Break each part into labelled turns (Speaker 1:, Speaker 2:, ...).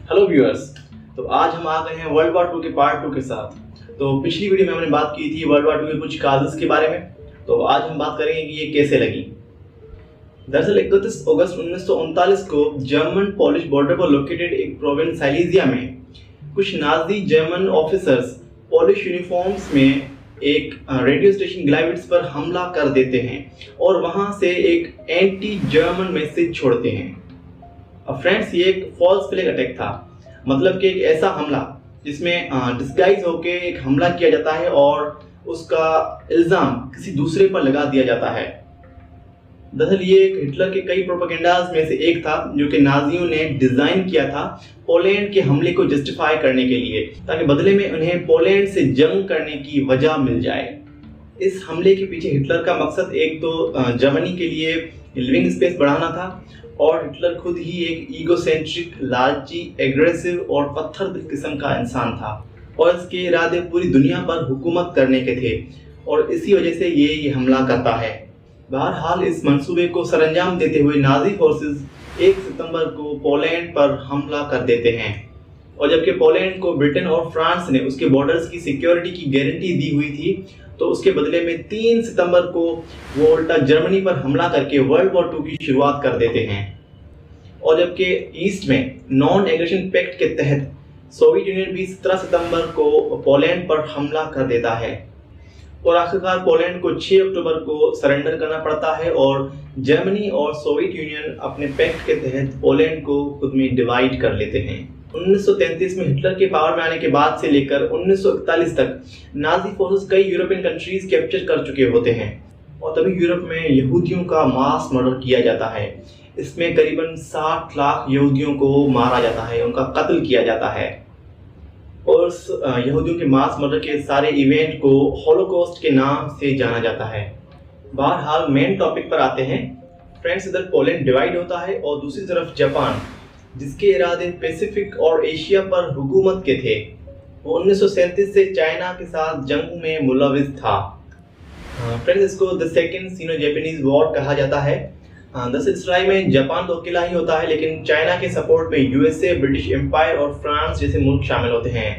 Speaker 1: Hello viewers. तो आज हम आ गए हैं वर्ल्ड वॉर 2 के पार्ट 2 के साथ। तो पिछली वीडियो में हमने बात की थी वर्ल्ड वॉर 2 के कुछ काजेस के बारे में। तो आज हम बात करेंगे कि ये कैसे लगी। दरअसल 31 अगस्त 1939 को जर्मन पॉलिश बॉर्डर पर लोकेटेड एक प्रोविंस साइलेसिया में कुछ Nazi German officers polish uniforms में एक रेडियो स्टेशन ग्लाइविट्स पर हमला कर देते हैं और वहां से एक एंटी जर्मन मैसेज छोड़ते हैं। अब फ्रेंड्स, ये एक फॉल्स फ्लैग अटैक था, मतलब कि एक ऐसा हमला जिसमें डिस्गाइज होके एक हमला किया जाता है और उसका इल्जाम किसी दूसरे पर लगा दिया जाता है। दरअसल ये एक हिटलर के कई प्रोपेगेंडाज में से एक था जो कि नाजियों ने डिजाइन किया था पोलैंड के हमले को जस्टिफाई करने के लिए, ताकि बदले में उन्हें पोलैंड से जंग करने की वजह मिल जाए। इस हमले के पीछे हिटलर का मकसद एक तो जर्मनी के लिए लिविंग स्पेस बढ़ाना था और हिटलर खुद ही एक ईगोसेंट्रिक, लालची, एग्रेसिव और पत्थर दिल किस्म का इंसान था और इसके इरादे पूरी दुनिया पर हुकूमत करने के थे और इसी वजह से ये हमला करता है। बहरहाल इस मंसूबे को सरंजाम देते हुए नाजी फोर्सेस 1 सितंबर को पोलैंड पर हमला कर देते हैं और जबकि पोलैंड को ब्रिटेन और फ्रांस ने उसके बॉर्डर्स की सिक्योरिटी की गारंटी दी हुई थी, तो उसके बदले में 3 सितंबर को वो उल्टा जर्मनी पर हमला करके वर्ल्ड वॉर 2 की शुरुआत कर देते हैं। और जबकि ईस्ट में नॉन एग्रेशन पैक्ट के तहत सोवियत यूनियन भी 17 सितंबर को पोलैंड पर हमला कर देता है और आखिरकार पोलैंड को 6 अक्टूबर को सरेंडर करना पड़ता है और जर्मनी और सोवियत यूनियन अपने पैक्ट के तहत पोलैंड को खुद में डिवाइड कर लेते हैं। 1933 में हिटलर के पावर में आने के बाद से लेकर 1941 तक नाजी फोर्सेस कई यूरोपियन कंट्रीज कैप्चर कर चुके होते हैं और तभी यूरोप में यहूदियों का मास मर्डर किया जाता है। इसमें करीबन 60 लाख यहूदियों को मारा जाता है, उनका कत्ल किया जाता है और उस यहूदियों के मास मर्डर के सारे इवेंट को हॉलोकॉस्ट के नाम से जाना जाता है। बहरहाल मेन टॉपिक पर आते हैं। फ्रेंड्स, इधर पोलैंड डिवाइड होता है और दूसरी तरफ जापान, जिसके इरादे पैसिफिक और एशिया पर हुकूमत के थे, वो 1937 से चाइना के साथ जंग में मुलविस था। फ्रेंड्स, इसको the second synonym Japanese war कहा जाता है। दरअसल इस लड़ाई में जापान तो अकेला ही होता है, लेकिन चाइना के सपोर्ट में यूएसए, ब्रिटिश एम्पायर और फ्रांस जैसे मुल्क शामिल होते हैं।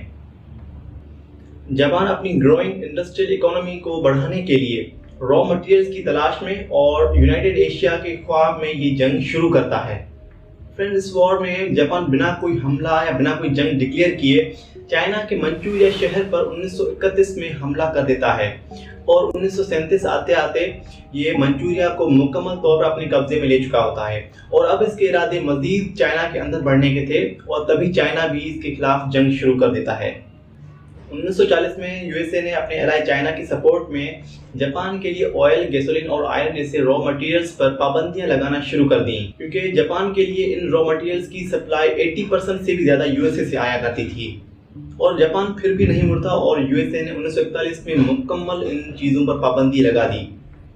Speaker 1: जापान अपनी ग्रोइंग इंडस्ट्रियल इकोनॉमी को बढ़ाने के लिए रॉ मटेरियल्स की तलाश में और यूनाइटेड एशिया के ख्वाब में ये जंग शुरू करता है। फ्रेंड्स, इस वॉर में जापान बिना कोई हमला या बिना कोई जंग डिक्लेयर किए चाइना के मंचूरिया शहर पर 1931 में हमला कर देता है और 1937 आते आते ये मंचूरिया को मुकम्मल तौर पर अपने कब्जे में ले चुका होता है और अब इसके इरादे मजीद चाइना के अंदर बढ़ने के थे और तभी चाइना भी इसके खिलाफ जंग शुरू कर देता है। 1940 में यूएसए ने अपने एलाई चाइना की सपोर्ट में जापान के लिए ऑयल, गैसोलीन और आयरन जैसे रॉ मटेरियल्स पर पाबंदियां लगाना शुरू कर दी, क्योंकि जापान के लिए इन रॉ मटेरियल्स की सप्लाई 80% से भी ज्यादा यूएसए से आया करती थी और जापान फिर भी नहीं मुड़ता और यूएसए ने 1941 में मुकम्मल इन चीज़ों पर पाबंदी लगा दी।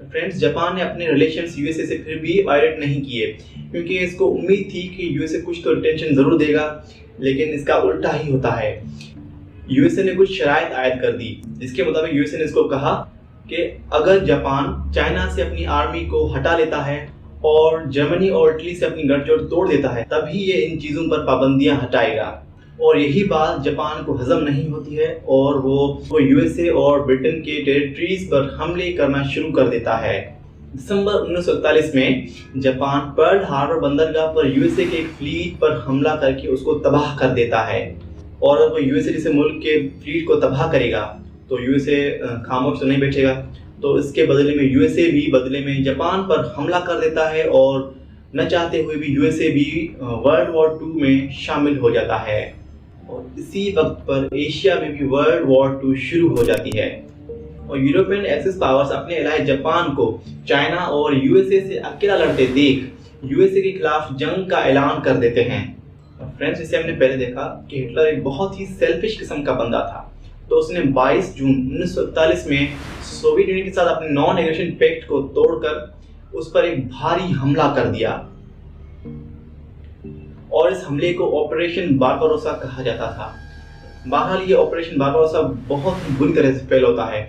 Speaker 1: फ्रेंड्स, जापान ने अपने रिलेशंस यूएसए से फिर भी वायलेट नहीं किए, क्योंकि इसको उम्मीद थी कि यूएसए कुछ तो टेंशन जरूर देगा, लेकिन इसका उल्टा ही होता है। यूएसए ने कुछ शराइत आयद कर दी, जिसके मुताबिक यूएसए ने इसको कहा कि अगर जापान चाइना से अपनी आर्मी को हटा लेता है और जर्मनी और इटली से अपनी गठजोड़ तोड़ देता है, तभी ये इन चीज़ों पर पाबंदियां हटाएगा। और यही बात जापान को हजम नहीं होती है और वो यूएसए और ब्रिटेन के टेरिटरीज पर हमले करना शुरू कर देता है। दिसंबर 1941 में जापान पर्ल हार्बर बंदरगाह पर यूएसए के एक फ्लीट पर हमला करके उसको तबाह कर देता है और अगर वो यूएसए जैसे मुल्क के फ्लीट को तबाह करेगा तो यूएसए खामोश तो नहीं बैठेगा, तो इसके बदले में यूएसए भी बदले में जापान पर हमला कर देता है और न चाहते हुए भी यूएसए भी वर्ल्ड वॉर 2 में शामिल हो जाता है और इसी वक्त पर एशिया में भी वर्ल्ड वॉर 2 शुरू हो जाती है और यूरोपियन एक्सिस पावर्स अपने एलाई जापान को चाइना और यूएसए से अकेला लड़ते देख यूएसए के खिलाफ जंग का ऐलान कर देते हैं। फ्रेंड्स, जैसे हमने पहले देखा कि हिटलर एक बहुत ही सेल्फिश किस्म का बंदा था, तो उसने 22 जून 1941 में सोवियत यूनियन के साथ अपने नॉन एग्रेशन पैक्ट को तोड़कर उस पर एक भारी हमला कर दिया और इस हमले को ऑपरेशन बारबारोसा कहा जाता था। बहरहाल ये ऑपरेशन बारबारोसा बहुत ही बुरी तरह से फेल होता है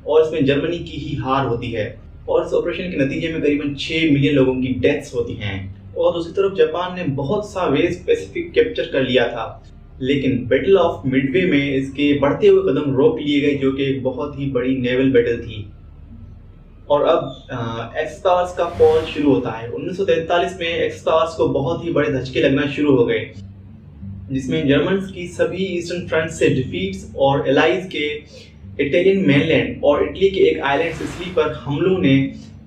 Speaker 1: और इसमें जर्मनी की ही हार होती है और इस ऑपरेशन के नतीजे में करीबन 6 मिलियन लोगों की डेथ्स होती हैं और दूसरी तरफ जापान ने बहुत सा वेस्ट पैसिफिक कैप्चर कर लिया था, लेकिन बैटल ऑफ मिडवे में इसके बढ़ते हुए कदम रोक लिए गए, जो कि एक बहुत ही बड़ी नेवल बैटल थी। और अब एक्स पावर्स का फॉल शुरू होता है। 1943 में एक्स पावर्स को बहुत ही बड़े धचके लगना शुरू हो गए, जिसमें जर्मन्स की सभी ईस्टर्न फ्रंट से डिफीट्स और एलाइज के इटालियन मेनलैंड और इटली के एक आइलैंड सिसिली पर हमलों ने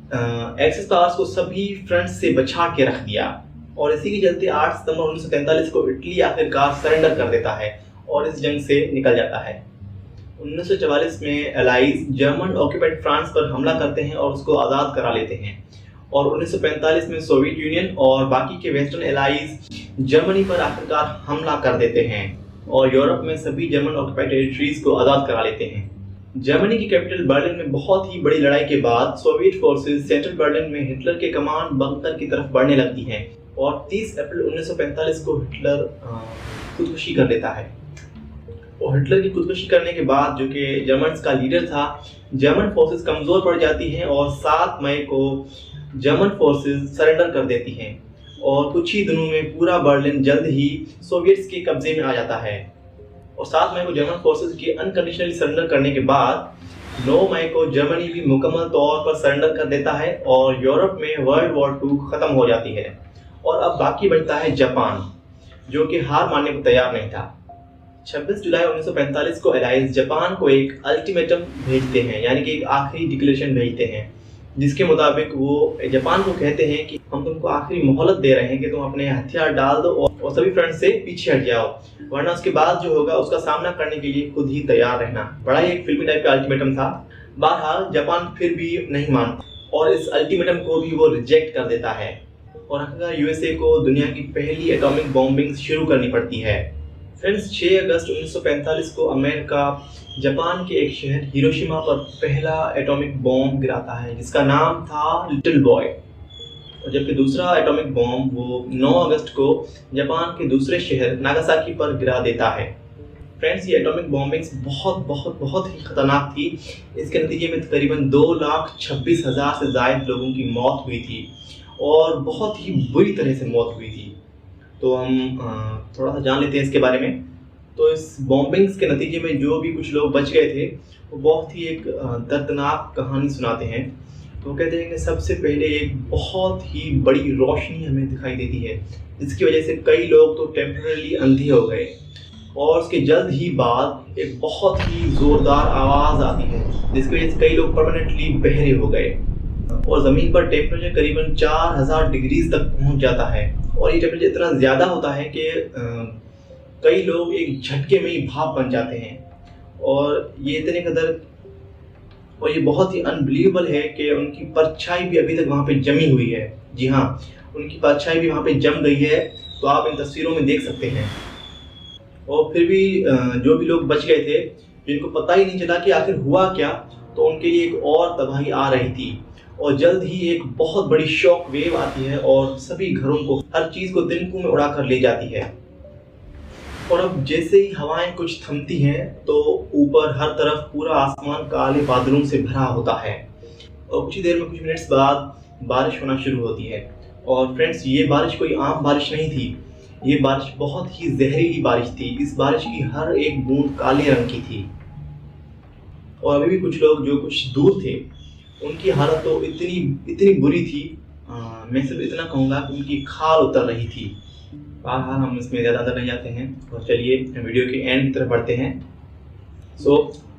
Speaker 1: एक्सेस पावर्स को सभी फ्रंट से बचा के रख दिया। और इसी के चलते 8 सितंबर 1943 को इटली आखिरकार सरेंडर कर देता है और इस जंग से निकल जाता है। 1944 में एलाइज जर्मन ऑक्यूपाइड फ्रांस पर हमला करते हैं और उसको आज़ाद करा लेते हैं। और 1945 में सोवियत यूनियन और बाकी के वेस्टर्न एलाइज जर्मनी पर आखिरकार हमला कर देते हैं और यूरोप में सभी जर्मन ऑक्यूपाइड टेरिटरीज को आज़ाद करा लेते हैं। जर्मनी की कैपिटल बर्लिन में बहुत ही बड़ी लड़ाई के बाद सोवियत फोर्सेस सेंट्रल बर्लिन में हिटलर के कमांड बंकर की तरफ बढ़ने लगती हैं और 30 अप्रैल 1945 को हिटलर खुदकुशी कर लेता है। और हिटलर की खुदकुशी करने के बाद, जो कि जर्मन्स का लीडर था, जर्मन फोर्सेस कमज़ोर पड़ जाती हैं और 7 मई को जर्मन फोर्सेस सरेंडर कर देती हैं और कुछ ही दिनों में पूरा बर्लिन जल्द ही सोवियट्स के कब्जे में आ जाता है। और 7 मई को जर्मन फोर्सेस के अनकंडीशनली सरेंडर करने के बाद 9 मई को जर्मनी भी मुकम्मल तौर पर सरेंडर कर देता है और यूरोप में वर्ल्ड वॉर 2 खत्म हो जाती है। और अब बाकी बचता है जापान, जो कि हार मानने को तैयार नहीं था। 26 जुलाई 1945 को एलाइज जापान को एक अल्टीमेटम भेजते हैं, यानी कि एक आखिरी डिक्लेरेशन भेजते हैं, जिसके मुताबिक वो जापान को कहते हैं कि हम तुमको आखिरी मोहलत दे रहे हैं कि तुम अपने हथियार डाल दो और सभी फ्रंट से पीछे हट जाओ, वरना उसके बाद जो होगा उसका सामना करने के लिए खुद ही तैयार रहना। बड़ा ही एक फिल्मी टाइप का अल्टीमेटम था। बहरहाल जापान फिर भी नहीं मानता और इस अल्टीमेटम को भी वो रिजेक्ट कर देता है और आखिरकार यूएसए को दुनिया की पहली एटॉमिक बॉम्बिंग शुरू करनी पड़ती है। फ्रेंड्स, 6 अगस्त 1945 को अमेरिका जापान के एक शहर हिरोशिमा पर पहला एटॉमिक बॉम्ब गिराता है, जिसका नाम था लिटिल बॉय। और जबकि दूसरा एटॉमिक बॉम्ब वो 9 अगस्त को जापान के दूसरे शहर नागासाकी पर गिरा देता है। फ्रेंड्स, ये एटॉमिक बॉम्बिंग्स बहुत ही खतरनाक थी। इसके नतीजे में तकरीबन 2,26,000 से ज़ायद लोगों की मौत हुई थी और बहुत ही बुरी तरह से मौत हुई थी। तो हम थोड़ा सा जान लेते हैं इसके बारे में। तो इस बॉम्बिंग्स के नतीजे में जो भी कुछ लोग बच गए थे, वो बहुत ही एक दर्दनाक कहानी सुनाते हैं। तो कहते हैं कि सबसे पहले एक बहुत ही बड़ी रोशनी हमें दिखाई देती है, जिसकी वजह से कई लोग तो टेम्परेरी अंधे हो गए और उसके जल्द ही बाद एक बहुत ही ज़ोरदार आवाज़ आती है, जिसकी वजह से कई लोग परमानेंटली बहरे हो गए और ज़मीन पर टेम्परेचर करीबन 4000 डिग्रीज तक पहुंच जाता है। और ये टेम्परेचर इतना ज़्यादा होता है कि कई लोग एक झटके में ही भाप बन जाते हैं और ये इतने कदर और ये बहुत ही अनबिलीवेबल है कि उनकी परछाई भी अभी तक वहाँ पे जमी हुई है। जी हाँ, उनकी परछाई भी वहाँ पे जम गई है, तो आप इन तस्वीरों में देख सकते हैं। और फिर भी जो भी लोग बच गए थे, जिनको पता ही नहीं चला कि आखिर हुआ क्या, तो उनके लिए एक और तबाही आ रही थी और जल्द ही एक बहुत बड़ी शॉक वेव आती है और सभी घरों को, हर चीज़ को तिनकों में उड़ा कर ले जाती है। और अब जैसे ही हवाएं कुछ थमती हैं, तो ऊपर हर तरफ पूरा आसमान काले बादलों से भरा होता है और कुछ ही देर में, कुछ मिनट्स बाद बारिश होना शुरू होती है। और फ्रेंड्स, ये बारिश कोई आम बारिश नहीं थी, ये बारिश बहुत ही जहरीली बारिश थी। इस बारिश की हर एक बूंद काले रंग की थी और अभी भी कुछ लोग जो कुछ दूर थे, उनकी हालत तो इतनी बुरी थी, मैं सिर्फ इतना कहूँगा कि उनकी खाल उतर रही थी। बहरहाल हम इसमें ज़्यादा अंदर नहीं जाते हैं और चलिए वीडियो के एंड की तरफ बढ़ते हैं।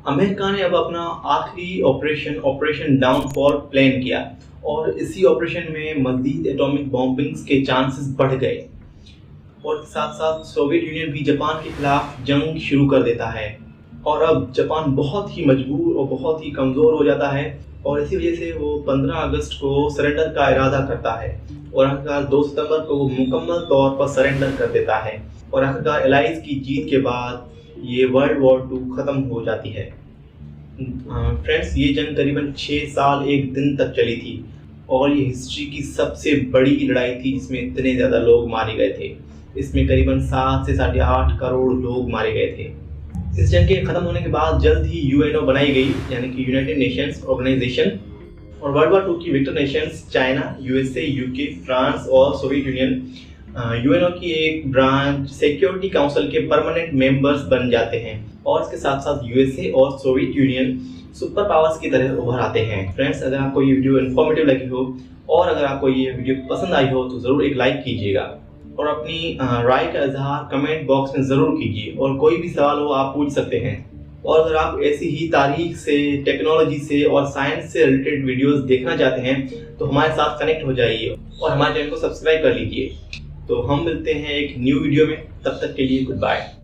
Speaker 1: अमेरिका ने अब अपना आखिरी ऑपरेशन डाउनफॉल प्लान किया और इसी ऑपरेशन में मज़ीद एटॉमिक बॉम्बिंग्स के चांसेस बढ़ गए और साथ साथ सोवियत यूनियन भी जापान के खिलाफ जंग शुरू कर देता है। और अब जापान बहुत ही मजबूर और बहुत ही कमज़ोर हो जाता है और इसी वजह से वो 15 अगस्त को सरेंडर का इरादा करता है और आखिरकार 2 सितंबर को वो मुकम्मल तौर पर सरेंडर कर देता है। और आखिरकार एलाइज की जीत के बाद ये वर्ल्ड वॉर 2 ख़त्म हो जाती है। फ्रेंड्स, ये जंग करीबन 6 साल 1 दिन तक चली थी और ये हिस्ट्री की सबसे बड़ी लड़ाई थी, जिसमें इतने ज़्यादा लोग मारे गए थे। इसमें करीबन 7 से 8.5 करोड़ लोग मारे गए थे। इस जंग के ख़त्म होने के बाद जल्द ही यूएनओ बनाई गई, यानी कि यूनाइटेड नेशंस ऑर्गेनाइजेशन, और वर्ल्ड वॉर 2 की victor nations China, USA, UK, France और सोवियत यूनियन यूएनओ की एक ब्रांच सिक्योरिटी काउंसिल के परमानेंट मेंबर्स बन जाते हैं और इसके साथ साथ यूएसए और सोवियत यूनियन सुपर पावर्स की तरह उभर आते हैं। फ्रेंड्स, अगर आपको ये वीडियो इन्फॉर्मेटिव लगी हो और अगर आपको ये वीडियो पसंद आई हो तो ज़रूर एक लाइक कीजिएगा और अपनी राय का इजहार कमेंट बॉक्स में ज़रूर कीजिए और कोई भी सवाल हो आप पूछ सकते हैं। और अगर आप ऐसी ही तारीख से, टेक्नोलॉजी से और साइंस से रिलेटेड वीडियोस देखना चाहते हैं तो हमारे साथ कनेक्ट हो जाइए और हमारे चैनल को सब्सक्राइब कर लीजिए। तो हम मिलते हैं एक न्यू वीडियो में, तब तक के लिए गुड बाय।